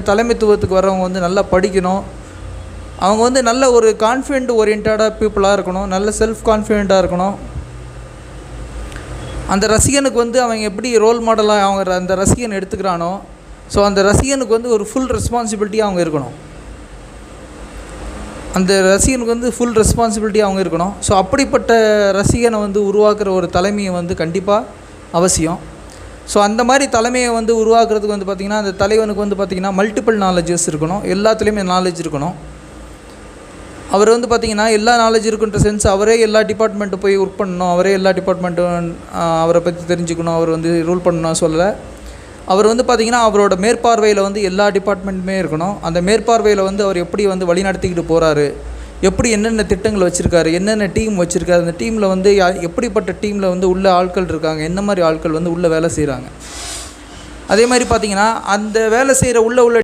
தலைமைத்துவத்துக்கு வர்றவங்க வந்து நல்லா படிக்கணும். அவங்க வந்து நல்ல ஒரு கான்ஃபிடென்ட் ஓரியன்டாக பீப்புளாக இருக்கணும். நல்ல செல்ஃப் கான்ஃபிடென்ட்டாக இருக்கணும். அந்த ரசிகனுக்கு வந்து அவங்க எப்படி ரோல் மாடலாக அவங்க அந்த ரசிகன் எடுத்துக்கிறானோ, ஸோ அந்த ரசிகனுக்கு வந்து ஒரு ஃபுல் ரெஸ்பான்சிபிலிட்டியாக அவங்க இருக்கணும். அந்த ரசிகனுக்கு வந்து ஃபுல் ரெஸ்பான்சிபிலிட்டியாக அவங்க இருக்கணும். ஸோ அப்படிப்பட்ட ரசிகனை வந்து உருவாக்குற ஒரு தலைமையை வந்து கண்டிப்பாக அவசியம். ஸோ அந்த மாதிரி தலைமையை வந்து உருவாக்குறதுக்கு வந்து பார்த்திங்கன்னா, அந்த தலைவனுக்கு வந்து பார்த்திங்கன்னா மல்டிபிள் நாலேஜஸ் இருக்கணும். எல்லாத்துலேயுமே நாலேஜ் இருக்கணும். அவர் வந்து பார்த்திங்கன்னா எல்லா நாலேஜ் இருக்குன்ற சென்ஸ் அவரே எல்லா டிபார்ட்மெண்ட்டு போய் ஒர்க் பண்ணணும், அவரே எல்லா டிபார்ட்மெண்ட்டும் அவரை பற்றி தெரிஞ்சுக்கணும், அவர் வந்து ரூல் பண்ணணும் சொல்லலை. அவர் வந்து பார்த்திங்கன்னா அவரோட மேற்பார்வையில் வந்து எல்லா டிபார்ட்மெண்ட்டுமே இருக்கணும். அந்த மேற்பார்வையில் வந்து அவர் எப்படி வந்து வழி நடத்திக்கிட்டு போகிறாரு, எப்படி என்னென்ன திட்டங்கள் வச்சுருக்காரு, என்னென்ன டீம் வச்சுருக்காரு, அந்த டீமில் வந்து எப்படிப்பட்ட டீமில் வந்து உள்ள ஆட்கள் இருக்காங்க, என்ன மாதிரி ஆட்கள் வந்து உள்ளே வேலை செய்கிறாங்க. அதே மாதிரி பார்த்திங்கன்னா அந்த வேலை செய்கிற உள்ள